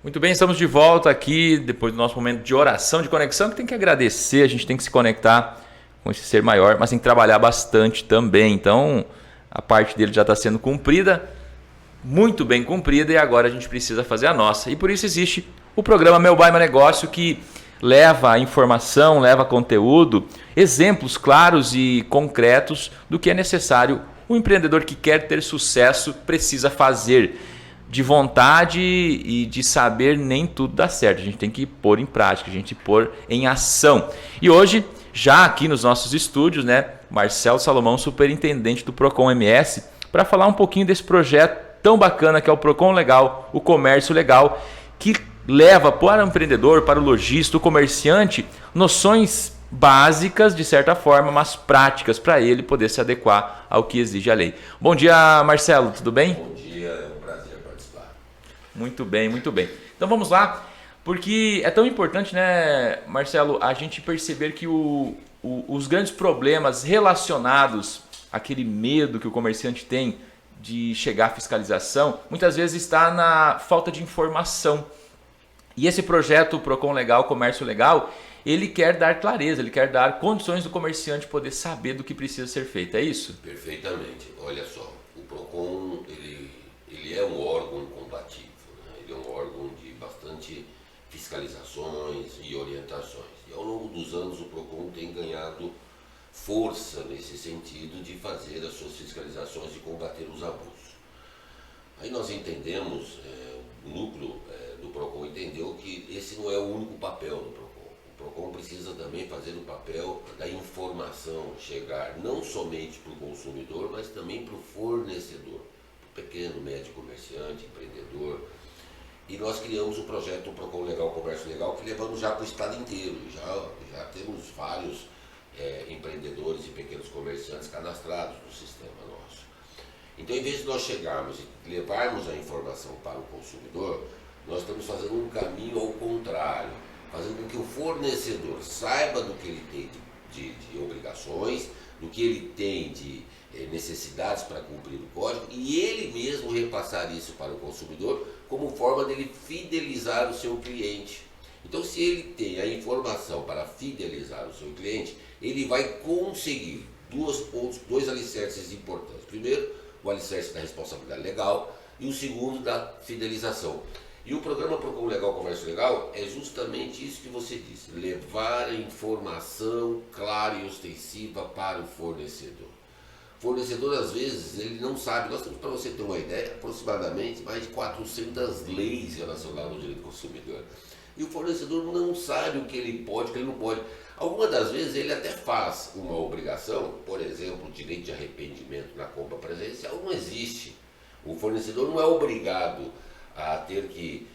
Muito bem, estamos de volta aqui depois do nosso momento de oração, de conexão, que tem que agradecer, a gente tem que se conectar com esse ser maior, mas tem que trabalhar bastante também. Então, a parte dele já está sendo cumprida, muito bem cumprida, e agora a gente precisa fazer a nossa. E por isso existe o programa Meu Bairro Meu Negócio, que leva informação, leva conteúdo, exemplos claros e concretos do que é necessário o empreendedor que quer ter sucesso precisa fazer. De vontade e de saber, nem tudo dá certo. A gente tem que pôr em prática, a gente tem que pôr em ação. E hoje, já aqui nos nossos estúdios, né, Marcelo Salomão, superintendente do Procon MS, para falar um pouquinho desse projeto tão bacana que é o Procon Legal, o comércio legal, que leva para o empreendedor, para o lojista, o comerciante, noções básicas de certa forma, mas práticas para ele poder se adequar ao que exige a lei. Bom dia, Marcelo, tudo bem? Bom dia, é um prazer participar. Muito bem, muito bem. Então vamos lá, porque é tão importante, né, Marcelo, a gente perceber que os grandes problemas relacionados àquele medo que o comerciante tem de chegar à fiscalização, muitas vezes está na falta de informação. E esse projeto Procon Legal, Comércio Legal, ele quer dar clareza, ele quer dar condições do comerciante poder saber do que precisa ser feito, é isso? Perfeitamente. Olha só, o Procon ele é um órgão combativo, né? Ele é um órgão de bastante fiscalizações e orientações. E ao longo dos anos o Procon tem ganhado força nesse sentido de fazer as suas fiscalizações e combater os abusos. Aí nós entendemos, o núcleo do Procon entendeu que esse não é o único papel do Procon. O Procon precisa também fazer o papel da informação chegar não somente para o consumidor, mas também para o fornecedor, para o pequeno, médio comerciante, empreendedor. E nós criamos o projeto Procon Legal, Comércio Legal, que levamos já para o estado inteiro. Já temos vários empreendedores e pequenos comerciantes cadastrados no sistema nosso. Então, em vez de nós chegarmos e levarmos a informação para o consumidor, nós estamos fazendo um caminho ao contrário, fazendo com que o fornecedor saiba do que ele tem de obrigações, do que ele tem de necessidades para cumprir o código, e ele mesmo repassar isso para o consumidor como forma dele fidelizar o seu cliente. Então, se ele tem a informação para fidelizar o seu cliente, ele vai conseguir dois alicerces importantes. Primeiro, o alicerce da responsabilidade legal e o segundo da fidelização. E o programa Procon Legal, Comércio Legal é justamente isso que você disse, levar a informação clara e ostensiva para o fornecedor. O fornecedor, às vezes, ele não sabe, nós temos, para você ter uma ideia, aproximadamente mais de 400 leis relacionadas ao direito do consumidor. E o fornecedor não sabe o que ele pode, o que ele não pode. Algumas das vezes ele até faz uma obrigação, por exemplo, o direito de arrependimento na compra presencial não existe. O fornecedor não é obrigado a ter que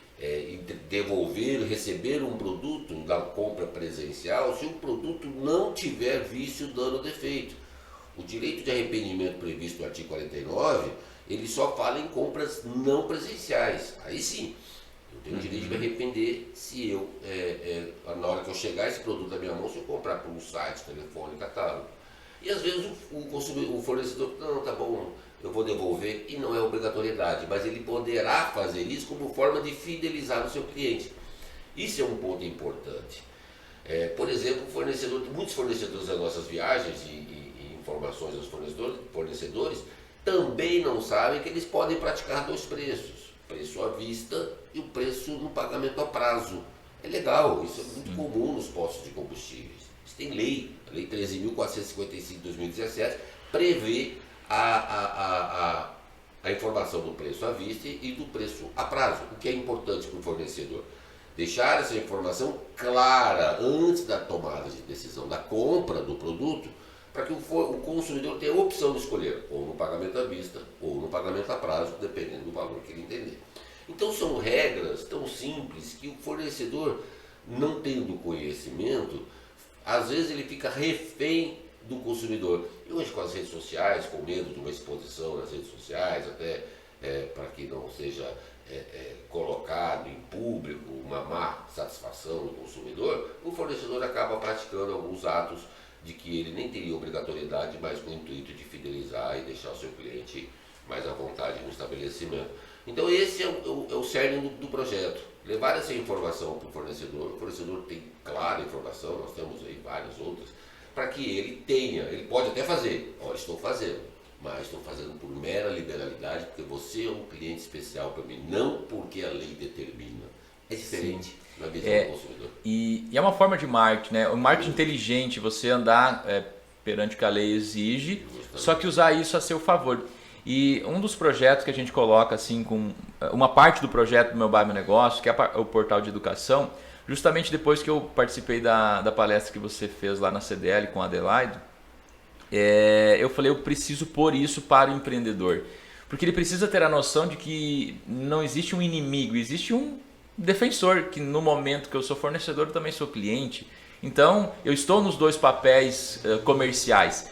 devolver, receber um produto da compra presencial se o produto não tiver vício, dano ou defeito. O direito de arrependimento previsto no artigo 49, ele só fala em compras não presenciais. Aí sim, eu tenho o direito de me arrepender se eu, na hora que eu chegar esse produto na minha mão, se eu comprar por um site, telefone, catálogo. E às vezes o fornecedor, não, tá bom, eu vou devolver, e não é obrigatoriedade, mas ele poderá fazer isso como forma de fidelizar o seu cliente. Isso é um ponto importante. Por exemplo, muitos fornecedores das nossas viagens e informações aos fornecedores também não sabem que eles podem praticar dois preços, preço à vista e o preço no pagamento a prazo. É legal, isso é muito comum nos postos de combustíveis. Isso tem lei, a Lei 13.455 de 2017, prevê a informação do preço à vista e do preço a prazo, o que é importante para o fornecedor. Deixar essa informação clara antes da tomada de decisão da compra do produto, para que o consumidor tenha a opção de escolher ou no pagamento à vista ou no pagamento a prazo, dependendo do valor que ele entender. Então são regras tão simples que o fornecedor, não tendo conhecimento, às vezes ele fica refém do consumidor. E hoje com as redes sociais, com medo de uma exposição nas redes sociais, até para que não seja colocado em público uma má satisfação do consumidor, o fornecedor acaba praticando alguns atos de que ele nem teria obrigatoriedade, mas com o intuito de fidelizar e deixar o seu cliente mais à vontade no estabelecimento. Então esse é o cerne do projeto. Levar essa informação para o fornecedor tem clara informação, nós temos aí várias outras, para que ele tenha, ele pode até fazer, olha, estou fazendo, mas estou fazendo por mera liberalidade, porque você é um cliente especial para mim, não porque a lei determina. É diferente na visão do consumidor. E é uma forma de marketing, né? O marketing inteligente, você andar perante o que a lei exige, só que usar isso a seu favor. E um dos projetos que a gente coloca assim, com uma parte do projeto do Meu Bairro Meu Negócio, que é o portal de educação, justamente depois que eu participei da palestra que você fez lá na CDL com a Adelaide, eu falei, eu preciso pôr isso para o empreendedor. Porque ele precisa ter a noção de que não existe um inimigo, existe um defensor, que no momento que eu sou fornecedor, eu também sou cliente. Então, eu estou nos dois papéis comerciais.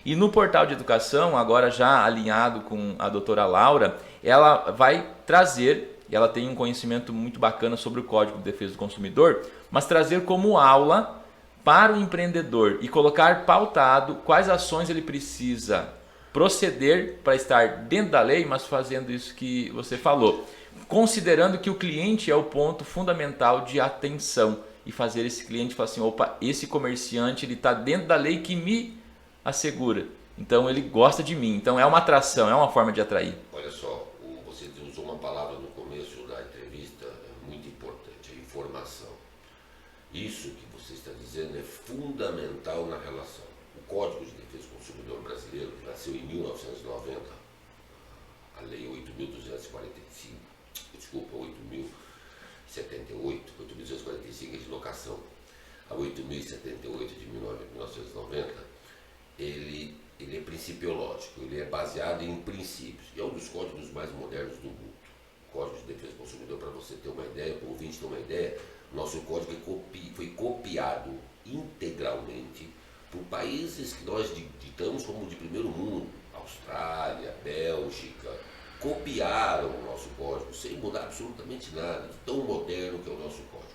E no portal de educação, agora já alinhado com a doutora Laura, ela vai trazer, e ela tem um conhecimento muito bacana sobre o Código de Defesa do Consumidor, mas trazer como aula para o empreendedor e colocar pautado quais ações ele precisa proceder para estar dentro da lei, mas fazendo isso que você falou. Considerando que o cliente é o ponto fundamental de atenção e fazer esse cliente falar assim, opa, esse comerciante ele está dentro da lei que me assegura. Então ele gosta de mim. Então é uma atração, é uma forma de atrair. Olha só, você usou uma palavra no começo da entrevista muito importante, a informação. Isso que você está dizendo é fundamental na relação. O Código de Defesa do Consumidor brasileiro, que nasceu em 1990, a Lei 8.245, desculpa, 8.078, 8.245 é de locação, a 8.078 de 1990, ele é principiológico, ele é baseado em princípios, e é um dos códigos mais modernos do mundo. O Código de Defesa do Consumidor, para você ter uma ideia, para o ouvinte ter uma ideia, nosso código foi copiado integralmente por países que nós ditamos como de primeiro mundo, Austrália, Bélgica, copiaram o nosso código sem mudar absolutamente nada, de tão moderno que é o nosso código.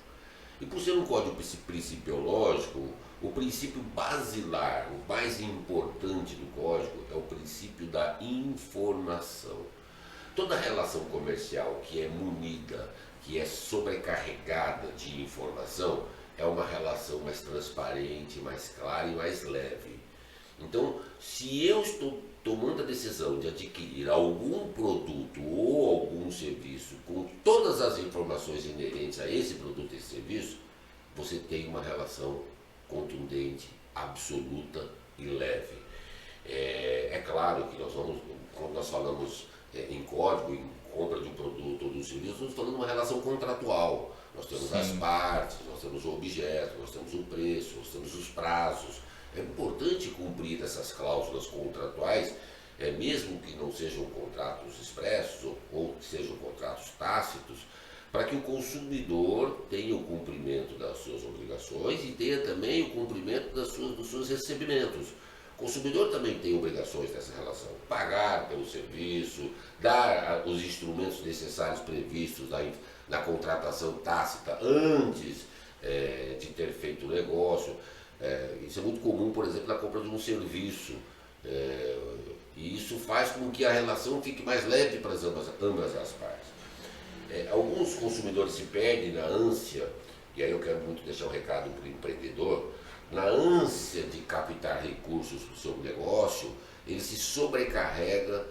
E por ser um código principiológico, o princípio basilar, o mais importante do código é o princípio da informação. Toda relação comercial que é munida, que é sobrecarregada de informação, é uma relação mais transparente, mais clara e mais leve. Então, se eu estou tomando a decisão de adquirir algum produto ou algum serviço com todas as informações inerentes a esse produto e serviço, você tem uma relação contundente, absoluta e leve. É claro que quando nós falamos em código, em compra de um produto ou de um serviço, nós estamos falando de uma relação contratual. Nós temos as partes, nós temos o objeto, nós temos o preço, nós temos os prazos. É importante cumprir essas cláusulas contratuais, mesmo que não sejam contratos expressos ou que sejam contratos tácitos, para que o consumidor tenha o cumprimento das suas obrigações e tenha também o cumprimento dos seus recebimentos. O consumidor também tem obrigações nessa relação, pagar pelo serviço, dar os instrumentos necessários previstos na contratação tácita antes de ter feito o negócio. Isso é muito comum, por exemplo, na compra de um serviço. E isso faz com que a relação fique mais leve para ambas as partes. Alguns consumidores se perdem na ânsia, e aí eu quero muito deixar um recado para o empreendedor, na ânsia de captar recursos para o seu negócio, ele se sobrecarrega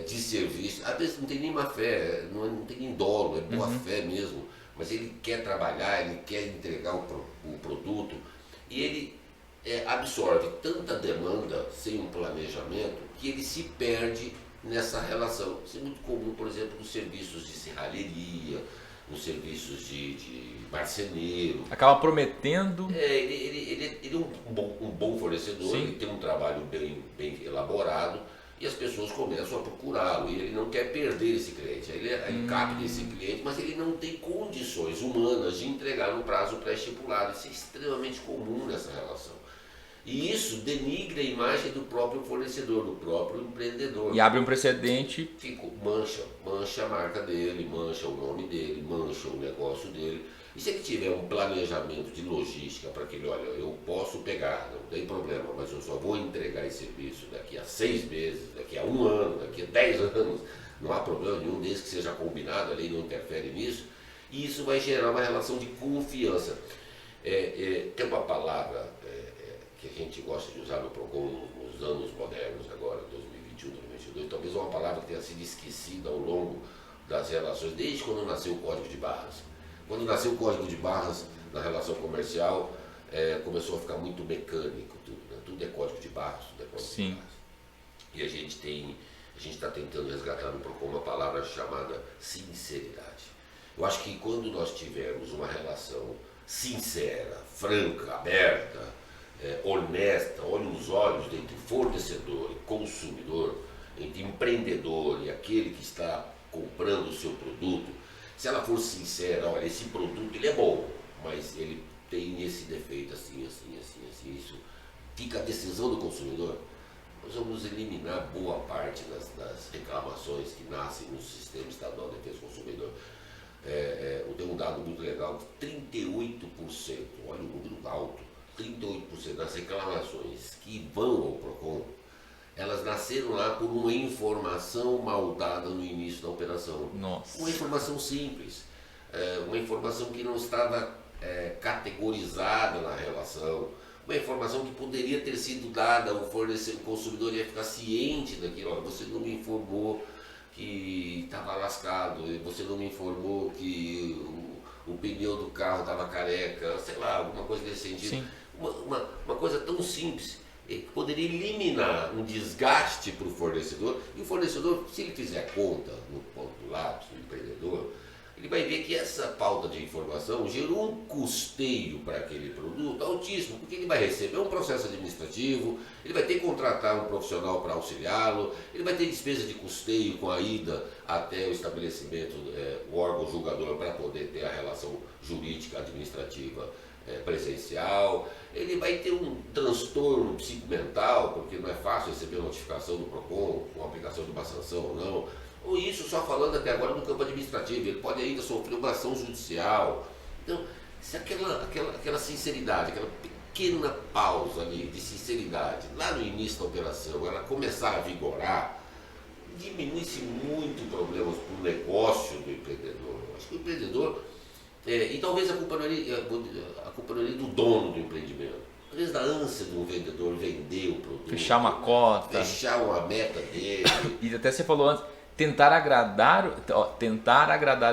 de serviço, às vezes não tem nem má fé, não tem nem dolo, é boa fé mesmo, mas ele quer trabalhar, ele quer entregar o produto, e ele absorve tanta demanda sem um planejamento que ele se perde nessa relação. Isso é muito comum, por exemplo, nos serviços de serralheria, nos serviços de marceneiro. Acaba prometendo. Ele é um bom fornecedor, Sim. ele tem um trabalho bem elaborado e as pessoas começam a procurá-lo e ele não quer perder esse cliente. Ele capta esse cliente, mas ele não tem condições humanas de entregar no prazo pré-estipulado. Isso é extremamente comum nessa relação. E isso denigra a imagem do próprio fornecedor, do próprio empreendedor. E abre um precedente. Mancha a marca dele, mancha o nome dele, mancha o negócio dele. E se ele tiver um planejamento de logística para que ele, olha, eu posso pegar, não tem problema, mas eu só vou entregar esse serviço daqui a 6 meses, daqui a 1 ano, daqui a 10 anos, não há problema nenhum, desde que seja combinado, a lei não interfere nisso, e isso vai gerar uma relação de confiança. Tem uma palavra que a gente gosta de usar no PROCON nos anos modernos agora, 2021, 2022, talvez uma palavra que tenha sido esquecida ao longo das relações, desde quando nasceu o Código de Barras. Quando nasceu o Código de Barras na relação comercial, começou a ficar muito mecânico tudo, né? Tudo é Código de Barras, tudo é Código Sim. de Barras. E a gente está tentando resgatar no PROCON uma palavra chamada sinceridade. Eu acho que quando nós tivermos uma relação sincera, franca, aberta, honesta, olha nos olhos entre fornecedor e consumidor, entre empreendedor e aquele que está comprando o seu produto, se ela for sincera, olha, esse produto ele é bom, mas ele tem esse defeito assim, isso fica a decisão do consumidor. Nós vamos eliminar boa parte das reclamações que nascem no Sistema Estadual de Defesa do Consumidor. Eu tenho um dado muito legal, 38%, olha o número alto, 38% das reclamações que vão ao PROCON, elas nasceram lá por uma informação mal dada no início da operação. Nossa. Uma informação simples, uma informação que não estava categorizada na relação, uma informação que poderia ter sido dada, o consumidor ia ficar ciente daquilo. Olha, você não me informou que estava lascado, você não me informou que o pneu do carro estava careca, sei lá, alguma coisa desse sentido. Sim. Uma coisa tão simples, que poderia eliminar um desgaste para o fornecedor, e o fornecedor, se ele fizer conta no ponto do lápis, do empreendedor, ele vai ver que essa falta de informação gerou um custeio para aquele produto altíssimo, porque ele vai receber um processo administrativo, ele vai ter que contratar um profissional para auxiliá-lo, ele vai ter despesa de custeio com a ida até o estabelecimento, o órgão julgador, para poder ter a relação jurídica administrativa presencial, ele vai ter um transtorno psicomental, porque não é fácil receber notificação do PROCON com a aplicação de uma sanção ou não. Ou isso só falando até agora no campo administrativo, ele pode ainda sofrer uma ação judicial. Então, se aquela sinceridade, aquela pequena pausa ali de sinceridade, lá no início da operação, ela começar a vigorar, diminui-se muito problemas para o negócio do empreendedor. Acho que o empreendedor, e talvez a culpa não é do dono do empreendimento, às vezes da ânsia de um vendedor vender o produto, Fechar uma cota, fechar uma meta dele. E até você falou antes, tentar agradar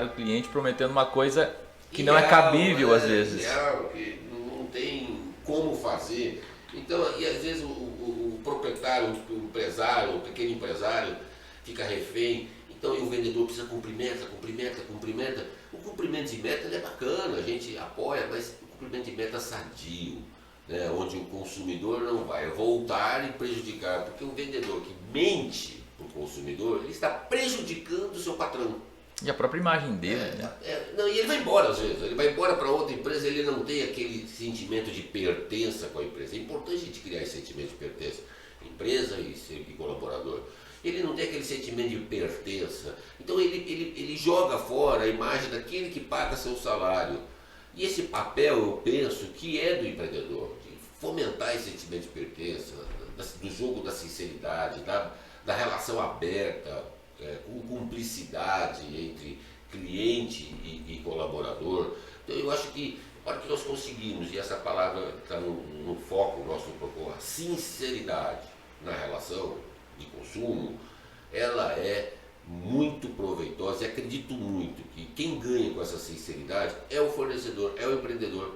o cliente prometendo uma coisa que não é cabível às vezes. Que não tem como fazer. Então, e às vezes o proprietário, o empresário, o pequeno empresário fica refém. Então, e o vendedor precisa cumprir meta. O cumprimento de meta ele é bacana, a gente apoia, mas o cumprimento de meta sadio, né? Onde o consumidor não vai voltar e prejudicar, porque o vendedor que mente para o consumidor, ele está prejudicando o seu patrão. E a própria imagem dele, né? Não, e ele vai embora às vezes, ele vai embora para outra empresa, ele não tem aquele sentimento de pertença com a empresa. É importante a gente criar esse sentimento de pertença, empresa e colaborador. Ele não tem aquele sentimento de pertença, então ele joga fora a imagem daquele que paga seu salário. E esse papel, eu penso, que é do empreendedor, de fomentar esse sentimento de pertença, do jogo da sinceridade, da relação aberta, com cumplicidade entre cliente e colaborador. Então eu acho que a hora que nós conseguimos, e essa palavra está no foco nosso PROCON, a sinceridade na relação de consumo, ela é muito proveitosa, e acredito muito que quem ganha com essa sinceridade é o fornecedor, é o empreendedor,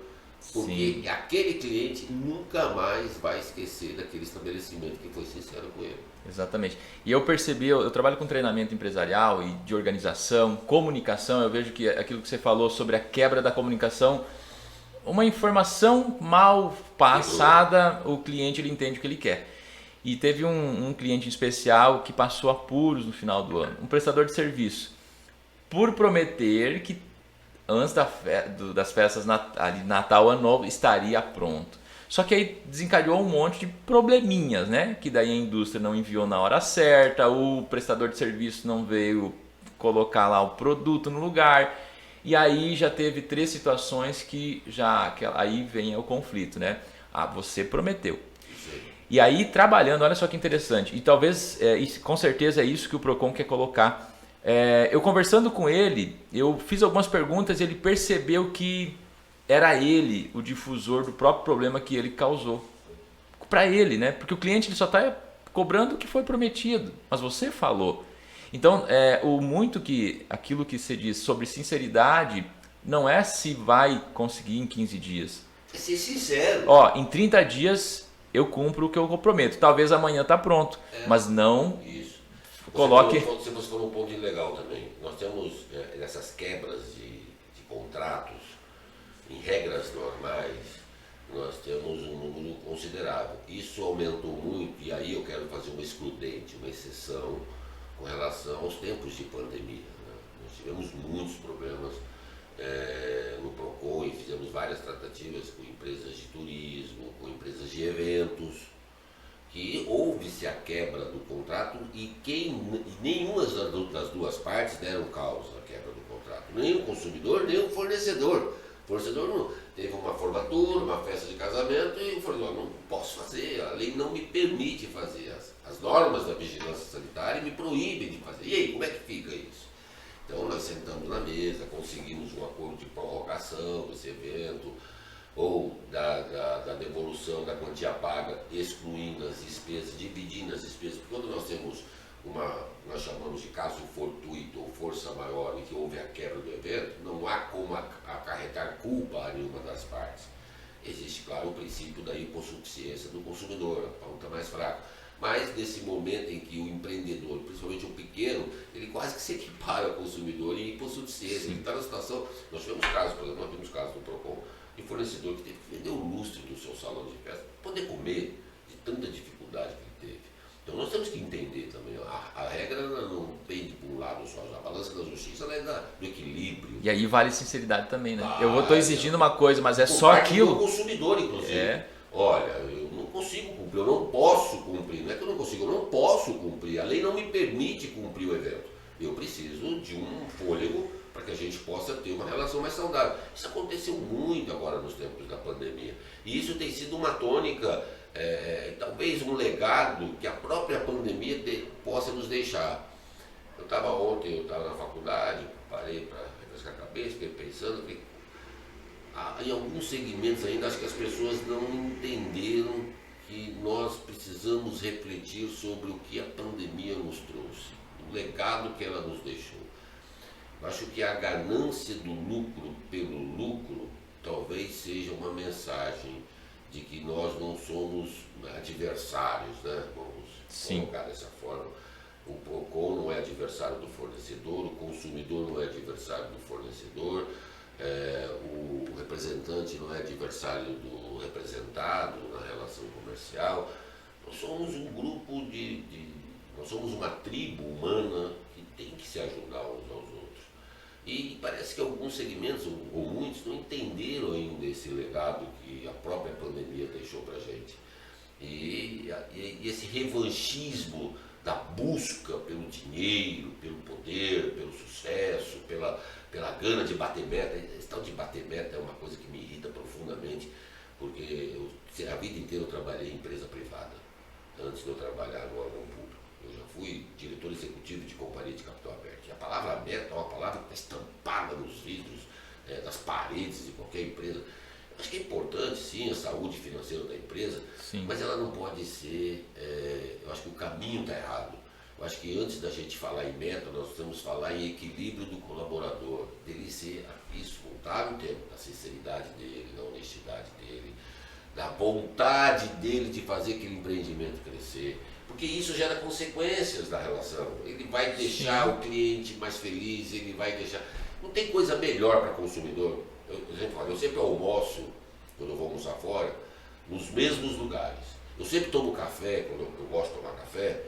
porque Sim. aquele cliente nunca mais vai esquecer daquele estabelecimento que foi sincero com ele. Exatamente. E eu percebi, eu trabalho com treinamento empresarial e de organização, comunicação, eu vejo que aquilo que você falou sobre a quebra da comunicação, uma informação mal passada, o cliente ele entende o que ele quer. E teve um cliente em especial que passou apuros no final do ano, um prestador de serviço, por prometer que antes das festas ali, Natal, Ano Novo, estaria pronto. Só que aí desencadeou um monte de probleminhas, né? Que daí a indústria não enviou na hora certa, o prestador de serviço não veio colocar lá o produto no lugar. E aí já teve 3 situações que aí vem o conflito, né? Ah, você prometeu. E aí trabalhando, olha só que interessante. E talvez, com certeza é isso que o Procon quer colocar. Eu conversando com ele, eu fiz algumas perguntas e ele percebeu que era ele o difusor do próprio problema que ele causou. Para ele, né? Porque o cliente ele só está cobrando o que foi prometido, mas você falou. Então, aquilo que você diz sobre sinceridade não é se vai conseguir em 15 dias. É ser sincero. Ó, em 30 dias eu cumpro o que eu comprometo. Talvez amanhã tá pronto, mas não isso. coloque... Você falou um ponto legal também. Nós temos essas quebras de contratos, em regras normais, nós temos um número considerável. Isso aumentou muito, e aí eu quero fazer uma excludente, uma exceção, com relação aos tempos de pandemia. Né? Nós tivemos muitos problemas no Procon e fizemos várias tratativas com empresas de turismo, com empresas de eventos, que houve-se a quebra do contrato e nenhuma das duas partes deram causa à quebra do contrato. Nem o consumidor, nem o fornecedor. O fornecedor não teve uma formatura, uma festa de casamento e falou, não posso fazer, a lei não me permite fazer, as normas da vigilância sanitária me proíbem de fazer. E aí, como é que fica isso? Então nós sentamos na mesa, conseguimos um acordo de prorrogação desse evento, ou da devolução da quantia paga, excluindo as despesas, dividindo as despesas, porque quando nós temos nós chamamos de caso fortuito ou força maior, em que houve a quebra do evento, não há como acarretar culpa a nenhuma das partes. Existe, claro, o princípio da hipossuficiência do consumidor, a ponta mais fraca. Mas nesse momento em que o empreendedor, principalmente o pequeno, ele quase que se equipara ao consumidor em hipossuficiência. Ele está na situação, nós tivemos casos, por exemplo, nós tivemos casos no Procon, de fornecedor que teve que vender o lustre do seu salão de festa para poder comer, de tanta dificuldade que ele teve. Então nós temos que entender também, a regra não pende para um lado só, a balança da justiça ela é do equilíbrio. E aí vale sinceridade também, né? Eu estou exigindo uma coisa, mas é só aquilo. Do consumidor, inclusive. Olha, eu não consigo cumprir, eu não posso cumprir, não é que eu não consigo, eu não posso cumprir, a lei não me permite cumprir o evento. Eu preciso de um fôlego para que a gente possa ter uma relação mais saudável. Isso aconteceu muito agora nos tempos da pandemia. E isso tem sido uma tônica, talvez um legado que a própria pandemia possa nos deixar. Eu estava ontem, na faculdade, parei para refrescar a cabeça, fiquei pensando, em alguns segmentos ainda acho que as pessoas não entenderam que nós precisamos refletir sobre o que a pandemia nos trouxe, o legado que ela nos deixou. Acho que a ganância do lucro pelo lucro talvez seja uma mensagem de que nós não somos adversários, né? Vamos colocar dessa forma. O Procon não é adversário do fornecedor, o consumidor não é adversário do fornecedor, o representante não é adversário do representado na relação comercial. Nós somos um grupo nós somos uma tribo humana que tem que se ajudar uns aos outros. E parece que alguns segmentos, ou muitos, não entenderam ainda esse legado que a própria pandemia deixou para a gente. E esse revanchismo da busca pelo dinheiro, pelo poder, pelo sucesso, pela gana de bater meta. Esse tal de bater meta é uma coisa que me irrita profundamente, porque a vida inteira eu trabalhei em empresa privada, antes de eu trabalhar no órgão público. Eu já fui diretor executivo de companhia de capital aberto. E a palavra meta é uma palavra que está estampada nos vidros, das paredes de qualquer empresa. Eu acho que é importante, sim, a saúde financeira da empresa, sim, mas ela não pode ser... eu acho que o caminho está errado. Eu acho que antes da gente falar em meta, nós precisamos falar em equilíbrio do colaborador, dele ser isso, voltar no tempo da sinceridade dele, da honestidade dele, da vontade dele de fazer aquele empreendimento crescer. Porque isso gera consequências da relação. Ele vai deixar o cliente mais feliz, ele vai deixar... Não tem coisa melhor para o consumidor. Eu sempre almoço, quando eu vou almoçar fora, nos mesmos lugares. Eu sempre tomo café, quando eu gosto de tomar café,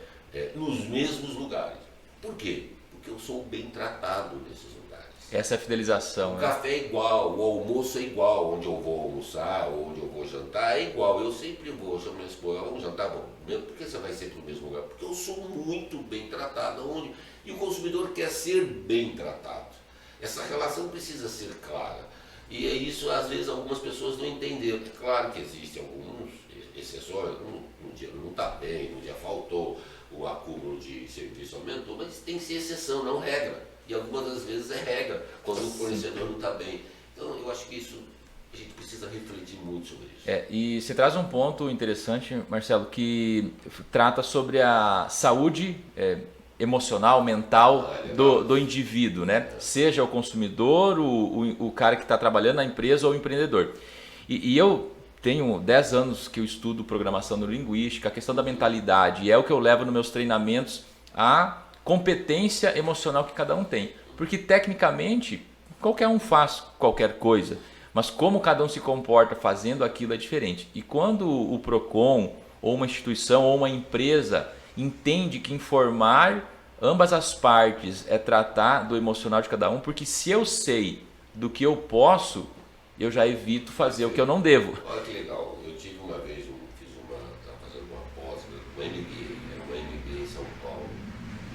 nos mesmos lugares. Por quê? Porque eu sou bem tratado nesses lugares. Essa é a fidelização, O né? café é igual, o almoço é igual, onde eu vou almoçar, onde eu vou jantar, é igual. Eu sempre vou, chamo minha esposa, vamos jantar, bom, mesmo porque você vai sempre no mesmo lugar? Porque eu sou muito bem tratado, onde, e o consumidor quer ser bem tratado. Essa relação precisa ser clara. E é isso, às vezes, algumas pessoas não entenderam. Claro que existem algumas exceções, um dia não está bem, um dia faltou, o acúmulo de serviço aumentou, mas tem que ser exceção, não regra. E algumas das vezes é regra, quando o fornecedor não está bem. Então, eu acho que isso, a gente precisa refletir muito sobre isso. E você traz um ponto interessante, Marcelo, que trata sobre a saúde emocional, mental do indivíduo, né? Seja o consumidor, o cara que está trabalhando na empresa ou o empreendedor. E eu tenho 10 anos que eu estudo programação neurolinguística, a questão da mentalidade, e é o que eu levo nos meus treinamentos, a competência emocional que cada um tem. Porque tecnicamente, qualquer um faz qualquer coisa, mas como cada um se comporta fazendo aquilo é diferente. E quando o PROCON, ou uma instituição, ou uma empresa entende que informar ambas as partes é tratar do emocional de cada um, porque se eu sei do que eu posso, eu já evito fazer o que eu não devo. Olha que legal, eu tive uma vez, estava fazendo uma pós, um MBA, era um MBA em São Paulo,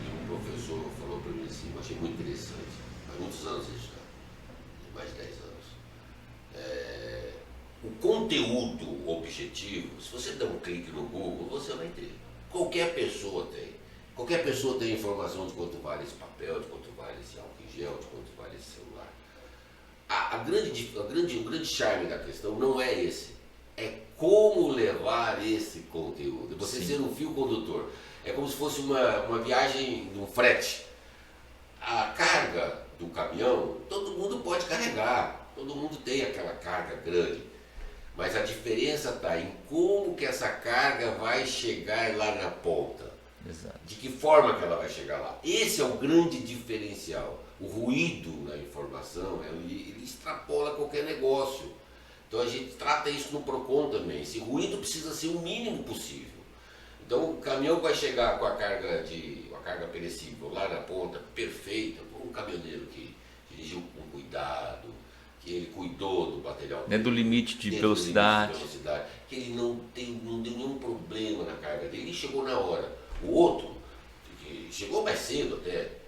e um professor falou para mim assim, eu achei muito interessante, faz muitos anos isso, né? Mais de 10 anos. O conteúdo objetivo, se você der um clique no Google, você vai ter. Qualquer pessoa tem. Qualquer pessoa tem informação de quanto vale esse papel, de quanto vale esse álcool em gel, de quanto vale esse celular. O grande charme da questão não é esse. É como levar esse conteúdo. Você Sim. ser um fio condutor. É como se fosse uma viagem de um frete. A carga do caminhão, todo mundo pode carregar. Todo mundo tem aquela carga grande. Mas a diferença está em como que essa carga vai chegar lá na ponta. Exato. De que forma que ela vai chegar lá. Esse é o grande diferencial. O ruído na informação, ele extrapola qualquer negócio. Então a gente trata isso no PROCON também. Esse ruído precisa ser o mínimo possível. Então o caminhão vai chegar com a carga perecível lá na ponta, perfeita, por um caminhoneiro que dirigiu com cuidado, que ele cuidou do material Dentro do limite de velocidade. Que ele não deu nenhum problema na carga dele, ele chegou na hora. O outro, que chegou mais cedo até,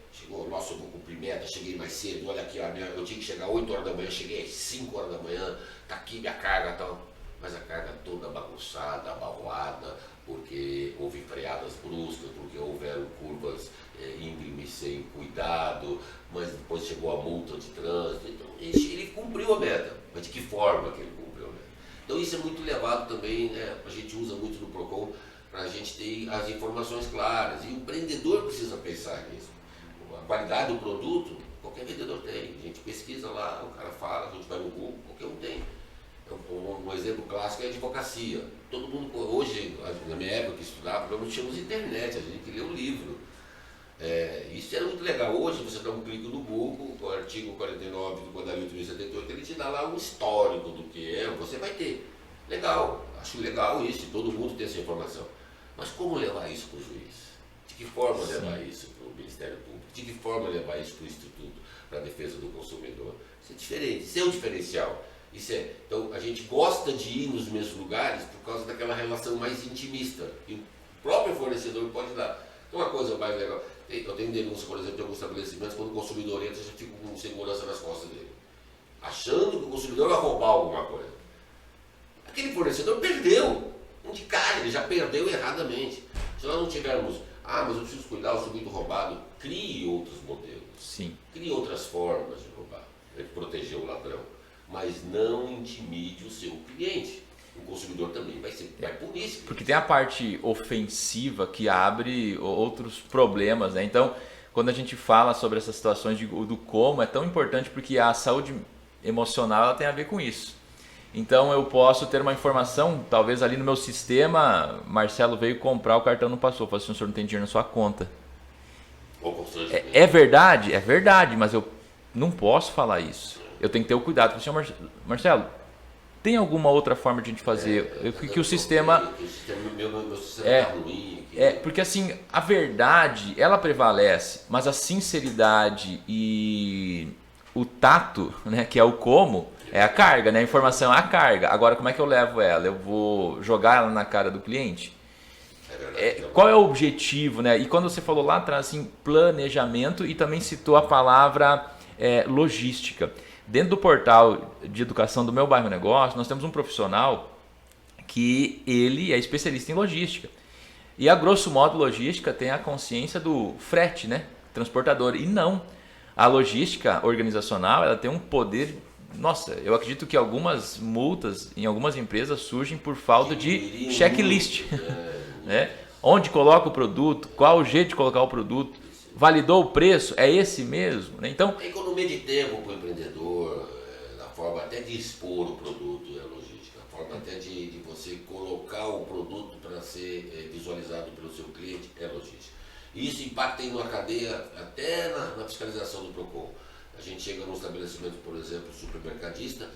nossa, eu vou cumprir meta, cheguei mais cedo, olha aqui, eu tinha que chegar às 8 horas da manhã, cheguei às 5 horas da manhã, tá aqui minha carga e tal. Mas a carga toda bagunçada, abalroada, porque houve freadas bruscas, porque houveram curvas íngremes sem cuidado, mas depois chegou a multa de trânsito. Então ele cumpriu a meta, mas de que forma que ele cumpriu a meta? Então isso é muito levado também, né? A gente usa muito no PROCON para a gente ter as informações claras, e o empreendedor precisa pensar nisso. A qualidade do produto, qualquer vendedor tem, a gente pesquisa lá, o cara fala, a gente vai no Google, qualquer um tem. Um exemplo clássico é a advocacia. Todo mundo, hoje, na minha época que estudava, não tínhamos internet, a gente que lê um livro. Isso era muito legal. Hoje você dá um clique no Google, o artigo 49 do Código 1078, ele te dá lá um histórico do que é, você vai ter. Legal, acho legal isso, todo mundo tem essa informação. Mas como levar isso para o juiz? De que forma levar isso para o Ministério Público? De que forma levar isso para o Instituto para a Defesa do Consumidor? Isso é diferente, isso é um diferencial. Então a gente gosta de ir nos mesmos lugares por causa daquela relação mais intimista que o próprio fornecedor pode dar. Então uma coisa mais legal, eu tenho denúncia, por exemplo, de alguns estabelecimentos, quando o consumidor entra, já fica com segurança nas costas dele, achando que o consumidor vai roubar alguma coisa. Aquele fornecedor perdeu, de cara, ele já perdeu erradamente. Se nós não tivermos, mas eu preciso cuidar, eu sou muito roubado, crie outros modelos. Sim. Crie outras formas de roubar, de proteger o ladrão. Mas não intimide o seu cliente. O consumidor também vai punir esse cliente. Porque tem a parte ofensiva que abre outros problemas, né? Então, quando a gente fala sobre essas situações do como, é tão importante porque a saúde emocional ela tem a ver com isso. Então, eu posso ter uma informação, talvez ali no meu sistema, Marcelo veio comprar, o cartão não passou. Eu falo assim, o senhor não tem dinheiro na sua conta. É verdade, mas eu não posso falar isso. Eu tenho que ter o cuidado. Senhor Marcelo, tem alguma outra forma de a gente fazer? Que o sistema... Meu sistema tá ruim. Porque assim, a verdade, ela prevalece, mas a sinceridade e o tato, né, que é o como, é a carga, né? A informação é a carga. Agora, como é que eu levo ela? Eu vou jogar ela na cara do cliente? É verdade. Qual é o objetivo, né? E quando você falou lá atrás, assim, planejamento e também citou a palavra logística. Dentro do portal de educação do Meu Bairro Negócio, nós temos um profissional que ele é especialista em logística. E a grosso modo, logística tem a consciência do frete, né? Transportador. E não. A logística organizacional, ela tem um poder. Nossa, eu acredito que algumas multas em algumas empresas surgem por falta de checklist. Né? Onde coloca o produto, qual o jeito de colocar o produto, validou o preço, é esse mesmo? Né? Então, a economia de tempo para o empreendedor, a forma até de expor o produto é logística, a forma até de você colocar o produto para ser visualizado pelo seu cliente é logística. E isso impacta em uma cadeia até na fiscalização do PROCON. A gente chega num estabelecimento, por exemplo, supermercadista,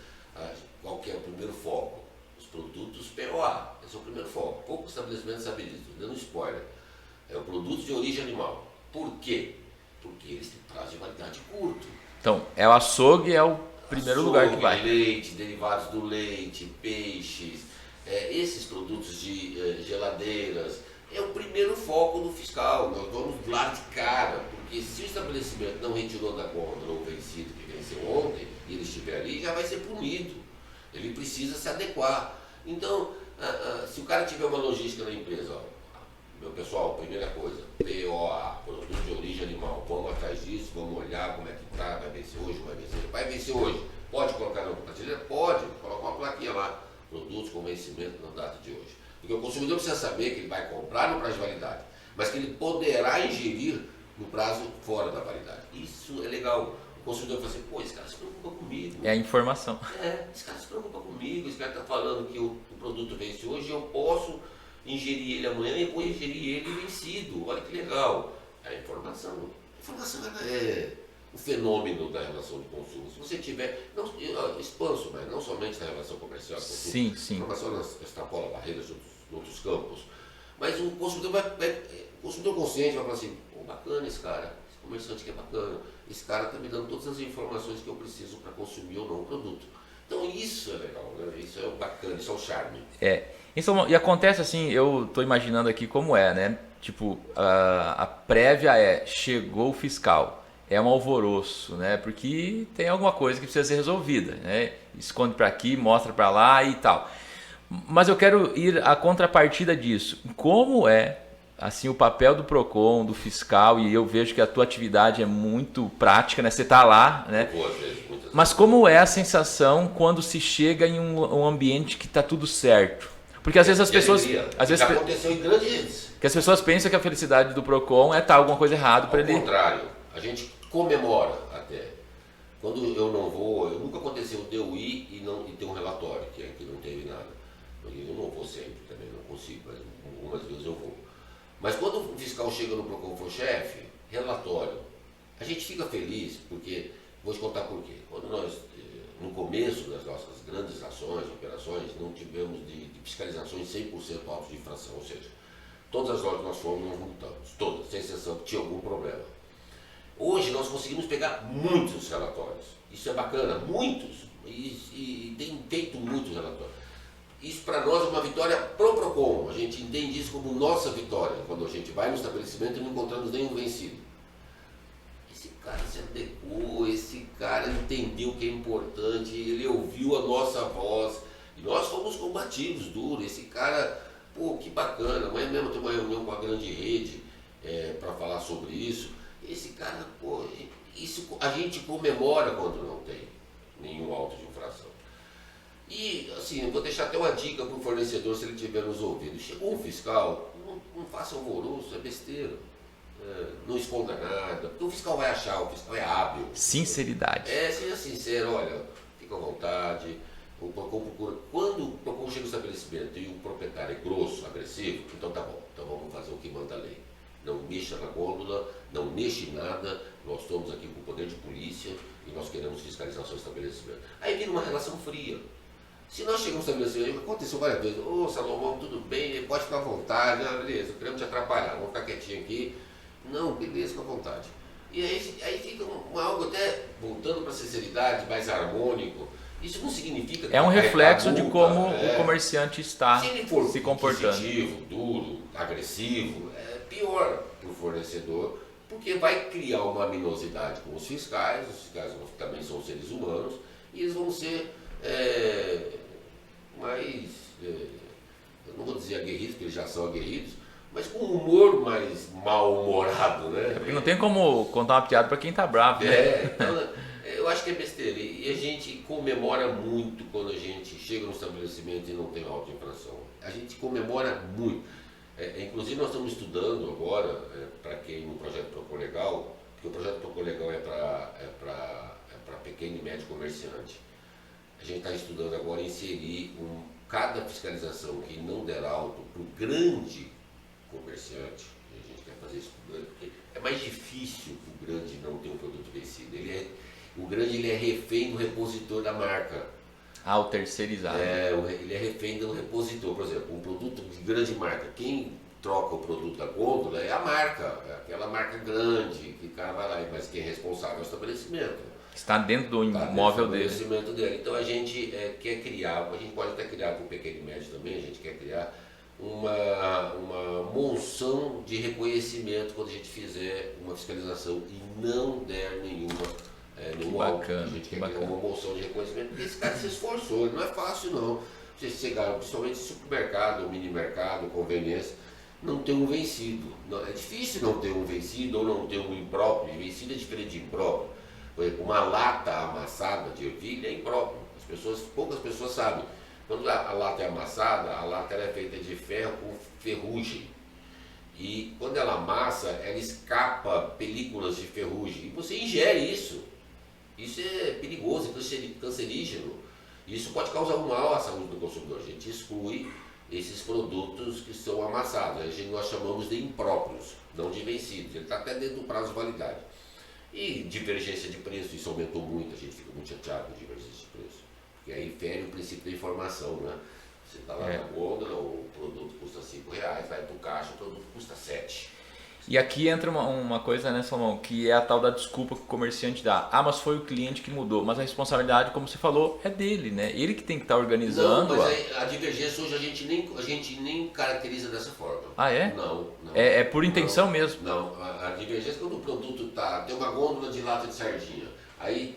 qual que é o primeiro foco? Os produtos POA, esse é o primeiro foco. Poucos estabelecimentos sabem disso, dando spoiler. É o produto de origem animal. Por quê? Porque eles têm prazo de validade curto. Então, o açougue é o primeiro lugar que vai. Leite, derivados do leite, peixes, esses produtos de geladeiras, é o primeiro foco do fiscal. Nós vamos lá de cara, porque se o estabelecimento não retirou da gôndola o vencido que venceu ontem, e ele estiver ali, já vai ser punido. Ele precisa se adequar. Então, se o cara tiver uma logística na empresa, ó, meu pessoal, primeira coisa, POA, produto de origem animal, vamos atrás disso, vamos olhar como é que está, vai vencer hoje, vai vencer hoje. Pode colocar na prateleira? Pode, coloca uma plaquinha lá, produtos com vencimento na data de hoje. Porque o consumidor precisa saber que ele vai comprar no prazo de validade, mas que ele poderá ingerir no prazo fora da validade. Isso é legal. O consumidor fala assim, pô, esse cara se preocupa comigo. É a informação. Esse cara se preocupa comigo, esse cara está falando que o produto vence hoje, eu posso ingerir ele amanhã e vou ingerir ele vencido. Olha que legal. É a informação. A informação é o fenômeno da relação de consumo. Se você tiver, não, expanso, mas não somente na relação comercial, sim, sim. A informação extrapola barreiras de outros campos. Mas o consumidor o consumidor consciente vai falar assim, pô, bacana esse cara, esse comerciante que é bacana, esse cara está me dando todas as informações que eu preciso para consumir ou não o produto. Então isso é legal, né? Isso é bacana, isso é o charme. E acontece assim, eu tô imaginando aqui como é, né? Tipo, a prévia chegou o fiscal, é um alvoroço, né? Porque tem alguma coisa que precisa ser resolvida, né? Esconde para aqui, mostra para lá e tal. Mas eu quero ir à contrapartida disso. Como é assim o papel do PROCON, do fiscal, e eu vejo que a tua atividade é muito prática, né? Você tá lá, né? Mas como é a sensação quando se chega em um ambiente que está tudo certo? Porque às vezes as pessoas, já aconteceu em grandes. Que as pessoas pensam que a felicidade do PROCON é estar alguma coisa errada para ele. Ao contrário, a gente comemora até. Quando eu não vou, nunca aconteceu de eu ir e ter um relatório que não teve nada. Eu não vou sempre, também não consigo, mas algumas vezes eu vou. Mas quando o fiscal chega no PROCON e for chefe, relatório, a gente fica feliz porque, vou te contar por quê. Quando nós, no começo das nossas grandes ações, operações, não tivemos de fiscalizações 100% autos de infração, ou seja, todas as lojas que nós fomos, nós multamos, todas, sem exceção, que tinha algum problema. Hoje nós conseguimos pegar muitos relatórios, isso é bacana, muitos, e tem feito muitos relatórios. Isso para nós é uma vitória pro PROCON, a gente entende isso como nossa vitória, quando a gente vai no estabelecimento e não encontramos nenhum vencido. Esse cara se adequou, esse cara entendeu o que é importante, ele ouviu a nossa voz, e nós fomos combativos, duro, esse cara, pô, que bacana, amanhã mesmo tem uma reunião com a grande rede para falar sobre isso, esse cara, pô, isso a gente comemora quando não tem nenhum auto de infração. E, assim, eu vou deixar até uma dica para o fornecedor, se ele estiver nos ouvindo. Chegou um fiscal, não faça alvoroço, é besteira. Não esconda nada, porque o fiscal vai achar, o fiscal é hábil. Sinceridade. Seja sincero, olha, fica à vontade. O PROCON procura. Quando o PROCON chega no estabelecimento e o proprietário é grosso, agressivo, então tá bom, então vamos fazer o que manda a lei. Não mexa na gôndola, não mexa em nada, nós estamos aqui com o poder de polícia e nós queremos fiscalização do estabelecimento. Aí vira uma relação fria. Se nós chegamos no estabelecimento, aconteceu várias vezes, ô Salomão, tudo bem, pode ficar à vontade, beleza, queremos te atrapalhar, vamos ficar quietinho aqui. Não, beleza, fica à vontade. E aí fica algo até, voltando para a sinceridade, mais harmônico. Isso não significa que é um reflexo multa, de como o comerciante está se ele for se comportando. duro, agressivo, é pior para o fornecedor, porque vai criar uma aminosidade com os fiscais também são seres humanos, e eles vão ser mais, eu não vou dizer aguerridos, porque eles já são aguerridos, mas com um humor mais mal-humorado, né? Porque não tem como contar uma piada para quem tá bravo, né? Então, eu acho que é besteira. E a gente comemora muito quando a gente chega no estabelecimento e não tem auto-infração. A gente comemora muito. Inclusive nós estamos estudando agora, para quem no projeto Procon Legal, porque o projeto Procon Legal é para pequeno e médio comerciante. A gente está estudando agora inserir cada fiscalização que não der alto para o grande comerciante, e a gente quer fazer isso para o grande, porque é mais difícil o grande não ter um produto vencido. O grande ele é refém do repositor da marca. O terceirizado. Ele é refém do repositor. Por exemplo, um produto de grande marca, quem troca o produto da gôndola é a marca, é aquela marca grande, que o cara vai lá, mas quem é responsável é o estabelecimento. Está dentro do imóvel dele. Então a gente quer criar, a gente pode até criar para o pequeno e médio também, a gente quer criar uma monção de reconhecimento quando a gente fizer uma fiscalização e não der nenhum bacana, a gente quer criar uma monção de reconhecimento, porque esse cara se esforçou, não é fácil não. Você chegar, principalmente supermercado, mini mercado, conveniência, não ter um vencido. É difícil não ter um vencido ou não ter um impróprio. Vencido é diferente de impróprio. Por exemplo, uma lata amassada de ervilha é impróprio. Poucas pessoas sabem. Quando a lata é amassada, a lata é feita de ferro com ferrugem. E quando ela amassa, ela escapa películas de ferrugem. E você ingere isso. Isso é perigoso, cancerígeno. Isso pode causar um mal à saúde do consumidor. A gente exclui esses produtos que são amassados. Nós chamamos de impróprios, não de vencidos. Ele está até dentro do prazo de validade. E divergência de preço, isso aumentou muito. A gente fica muito chateado com divergência de preço. Porque aí fere o princípio da informação, né? Você está lá na gôndola, o produto custa R$5, vai para o caixa, o produto custa 7. E aqui entra uma coisa, né, Salomão, que é a tal da desculpa que o comerciante dá. Mas foi o cliente que mudou. Mas a responsabilidade, como você falou, é dele, né? Ele que tem que estar organizando. Não, mas a divergência hoje a gente nem caracteriza dessa forma. É? Não. É por intenção mesmo? Não, a divergência quando o produto tem uma gôndola de lata de sardinha, aí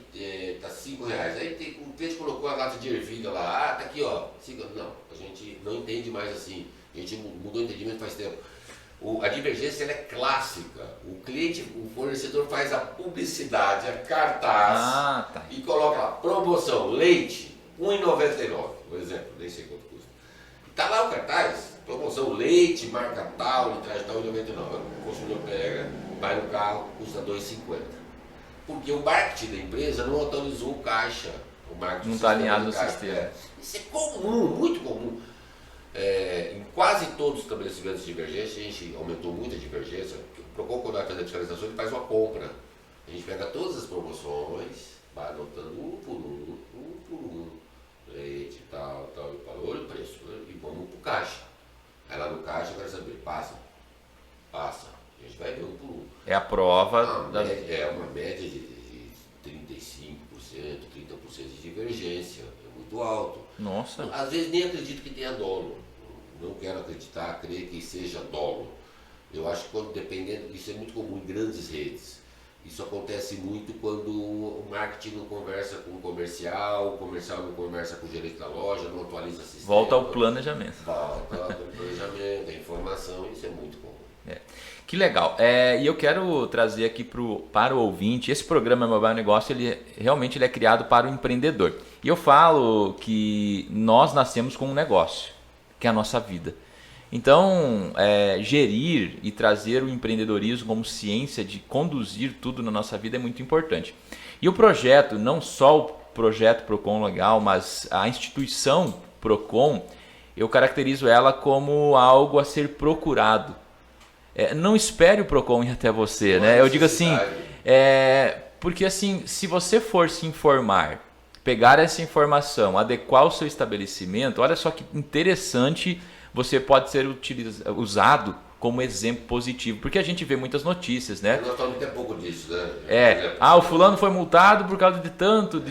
tá R$5, aí o cliente colocou a lata de ervilha lá, tá aqui ó, não, a gente não entende mais assim, a gente mudou o entendimento faz tempo. A divergência ela é clássica. O fornecedor faz a publicidade, a cartaz e coloca lá, promoção, leite, R$1,99, por exemplo, nem sei quanto custa. Está lá o cartaz, promoção, leite, marca tal, litragem tal, R$1,99. O consumidor pega, vai no carro, custa R$2,50. Porque o marketing da empresa não autorizou o caixa. O marketing não está alinhado no sistema. Isso é comum, muito comum. Em quase todos os estabelecimentos de divergência, a gente aumentou muito a divergência. O Procon, quando vai fazer a fiscalização, ele faz uma compra. A gente pega todas as promoções, vai anotando um por um, leite, tal, e valor e preço, né? E vamos para o caixa. Aí lá no caixa eu quero saber, passa. A gente vai ver um por um. É a prova. É uma média de 35%, 30% de divergência. É muito alto. Nossa. Às vezes nem acredito que tenha dolo. Não quero acreditar, crer que seja dolo. Eu acho que dependendo, isso é muito comum em grandes redes. Isso acontece muito quando o marketing não conversa com o comercial não conversa com o gerente da loja, não atualiza o sistema. Volta ao planejamento. Volta ao planejamento, a informação, isso é muito comum. Que legal. E eu quero trazer aqui para o ouvinte, esse programa Mobile Negócio, ele é criado para o empreendedor. E eu falo que nós nascemos com um negócio, que é a nossa vida. Então, gerir e trazer o empreendedorismo como ciência de conduzir tudo na nossa vida é muito importante. E o projeto, não só o projeto Procon Legal, mas a instituição Procon, eu caracterizo ela como algo a ser procurado. Não espere o Procon ir até você, né? Eu digo assim, porque assim, se você for se informar, pegar essa informação, adequar o seu estabelecimento, olha só que interessante, você pode ser usado como exemplo positivo, porque a gente vê muitas notícias, né? Nós falamos até pouco disso, né? O fulano foi multado por causa de tanto.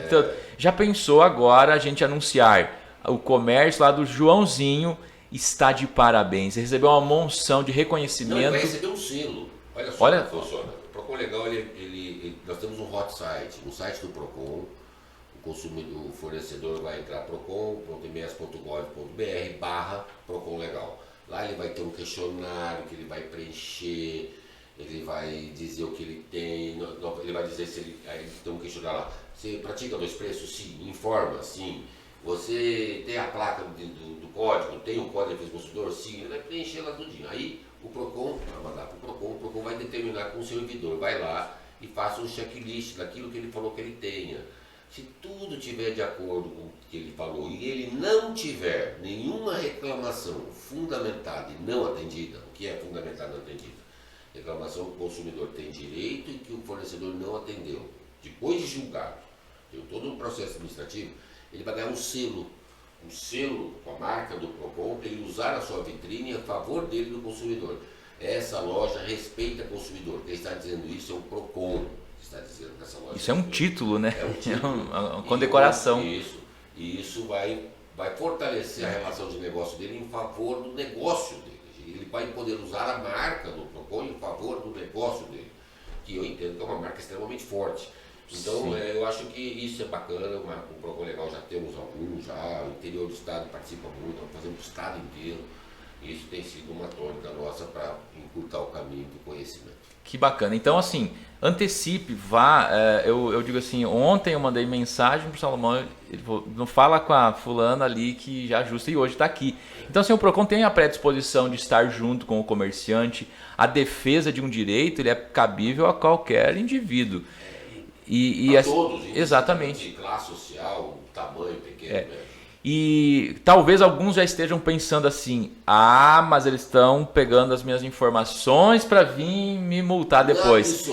Já pensou agora a gente anunciar o comércio lá do Joãozinho está de parabéns, ele recebeu uma monção de reconhecimento. Não, ele vai receber um selo. Olha só como funciona. O Procon Legal, nós temos um hot site, no site do Procon, o fornecedor vai entrar procon.ms.gov.br/Procon Legal. Lá ele vai ter um questionário que ele vai preencher, ele vai dizer o que ele tem, ele vai dizer se ele tem um questionário lá. Você pratica 2 preços? Sim. Informa? Sim. Você tem a placa do código? Tem o código de defesa do consumidor? Sim. Ele vai preencher lá tudinho. Aí o Procon vai mandar para o Procon vai determinar com o servidor, vai lá e faça um checklist daquilo que ele falou que ele tenha. Se tudo tiver de acordo com o que ele falou e ele não tiver nenhuma reclamação fundamentada e não atendida, o que é fundamentada e não atendida? Reclamação que o consumidor tem direito e que o fornecedor não atendeu. Depois de julgado, tem todo um processo administrativo, ele vai ganhar um selo com a marca do Procon, para ele usar a sua vitrine a favor dele do consumidor. Essa loja respeita o consumidor. Quem está dizendo isso é o Procon. Está dizendo que essa loja isso é um título, né? É um título. uma condecoração. E isso vai fortalecer a relação de negócio dele em favor do negócio dele. Ele vai poder usar a marca do Procon em favor do negócio dele, que eu entendo que é uma marca extremamente forte. Então, eu acho que isso é bacana, o Procon Legal já temos alguns, o interior do estado participa muito, estamos fazendo o estado inteiro. Isso tem sido uma tônica nossa para encurtar o caminho do conhecimento. Que bacana. Então, assim, antecipe, vá. Eu digo assim, ontem eu mandei mensagem para o Salomão, ele falou, não fala com a fulana ali que já ajusta, e hoje está aqui. Então, assim, o Procon tem a predisposição de estar junto com o comerciante. A defesa de um direito, ele é cabível a qualquer indivíduo. A todos, exatamente. De classe social, tamanho pequeno, né? E talvez alguns já estejam pensando assim, mas eles estão pegando as minhas informações para vir me multar depois.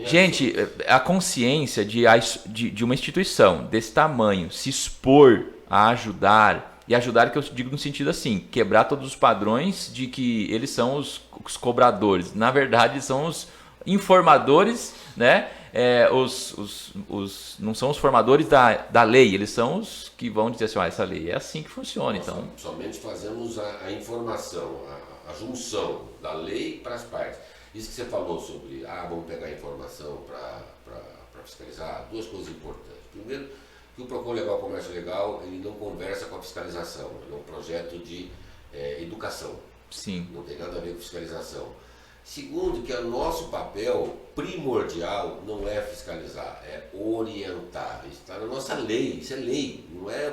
Gente, a consciência de uma instituição desse tamanho se expor a ajudar, e ajudar que eu digo no sentido assim, quebrar todos os padrões de que eles são os cobradores. Na verdade, são os informadores, né? Não são os formadores da lei, eles são os que vão dizer assim, essa lei é assim que funciona. Nós então somente fazemos a informação, a junção da lei para as partes. Isso que você falou sobre, vamos pegar a informação para fiscalizar, 2 coisas importantes. Primeiro, que o Procon Legal Comércio Legal, ele não conversa com a fiscalização, ele é um projeto de educação. Sim. Não tem nada a ver com fiscalização. Segundo, que o nosso papel primordial não é fiscalizar, é orientar. Isso está na nossa lei, isso é lei, não é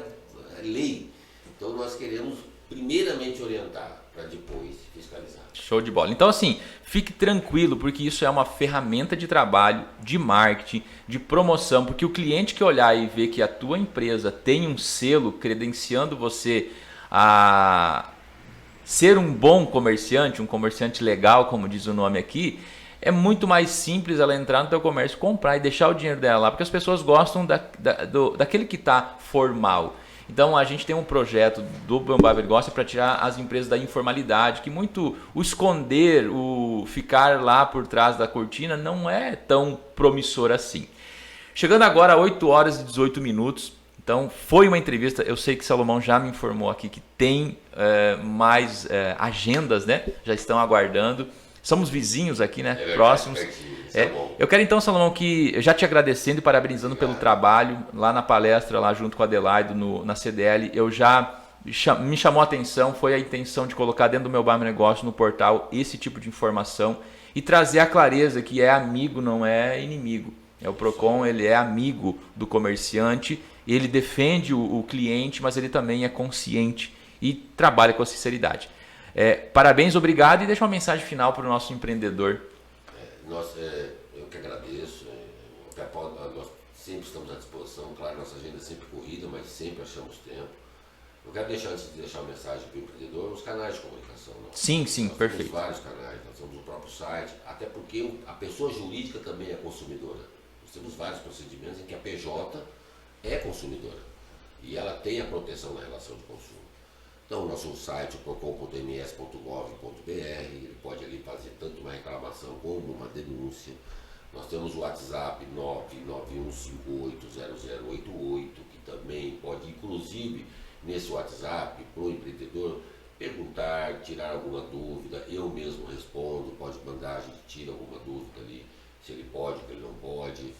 lei. Então nós queremos primeiramente orientar para depois fiscalizar. Show de bola. Então assim, fique tranquilo, porque isso é uma ferramenta de trabalho, de marketing, de promoção, porque o cliente que olhar e ver que a tua empresa tem um selo credenciando você a ser um bom comerciante, um comerciante legal, como diz o nome aqui, é muito mais simples ela entrar no teu comércio, comprar e deixar o dinheiro dela lá, porque as pessoas gostam daquele que está formal. Então a gente tem um projeto do Bambá Gosta para tirar as empresas da informalidade, que muito o esconder, o ficar lá por trás da cortina não é tão promissor assim. Chegando agora a 8 horas e 18 minutos. Então, foi uma entrevista, eu sei que Salomão já me informou aqui que tem mais agendas, né? Já estão aguardando. Somos vizinhos aqui, né? Próximos. Eu quero então, Salomão, que já te agradecendo e parabenizando pelo trabalho lá na palestra, lá junto com a Adelaide na CDL, me chamou a atenção, foi a intenção de colocar dentro do meu Bar Meu Negócio, no portal, esse tipo de informação e trazer a clareza que é amigo, não é inimigo. O Procon, ele é amigo do comerciante, ele defende o cliente, mas ele também é consciente e trabalha com a sinceridade. Parabéns, obrigado, e deixa uma mensagem final para o nosso empreendedor. Eu que agradeço. Nós sempre estamos à disposição, claro, nossa agenda é sempre corrida, mas sempre achamos tempo. Eu quero deixar, antes de deixar uma mensagem para o empreendedor, os canais de comunicação. Sim, nós perfeito. Temos vários canais, nós temos o próprio site, até porque a pessoa jurídica também é consumidora. Nós temos vários procedimentos em que a PJ é consumidora e ela tem a proteção na relação de consumo. Então, o nosso site, procon.ms.gov.br, ele pode ali fazer tanto uma reclamação como uma denúncia. Nós temos o WhatsApp 991580088, que também pode, inclusive, nesse WhatsApp, para o empreendedor, perguntar, tirar alguma dúvida, eu mesmo respondo, pode mandar, a gente tira alguma dúvida ali, se ele pode, se ele não pode.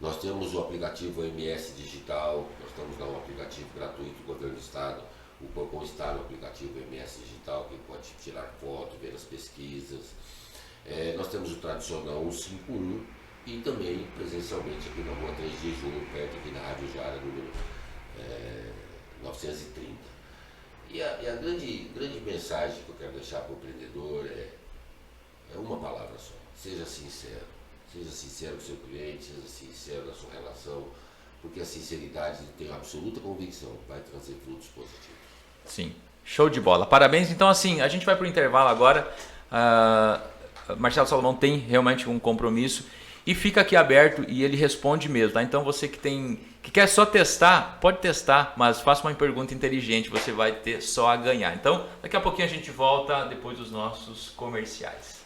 Nós temos o aplicativo MS Digital, nós estamos lá um aplicativo gratuito do Governo do Estado, o Procon está no aplicativo MS Digital, que pode tirar foto, ver as pesquisas. Nós temos o tradicional 151 e também presencialmente aqui na rua 3 de Julho, perto aqui na Rádio Jara, número 930. E a grande mensagem que eu quero deixar para o empreendedor é uma palavra só: seja sincero. Seja sincero com o seu cliente, seja sincero na sua relação, porque a sinceridade, tenho absoluta convicção, vai trazer frutos positivos. Sim, show de bola. Parabéns. Então, assim, a gente vai para o intervalo agora. Marcelo Salomão tem realmente um compromisso e fica aqui aberto e ele responde mesmo, tá? Então, você que quer só testar, pode testar, mas faça uma pergunta inteligente, você vai ter só a ganhar. Então, daqui a pouquinho a gente volta depois dos nossos comerciais.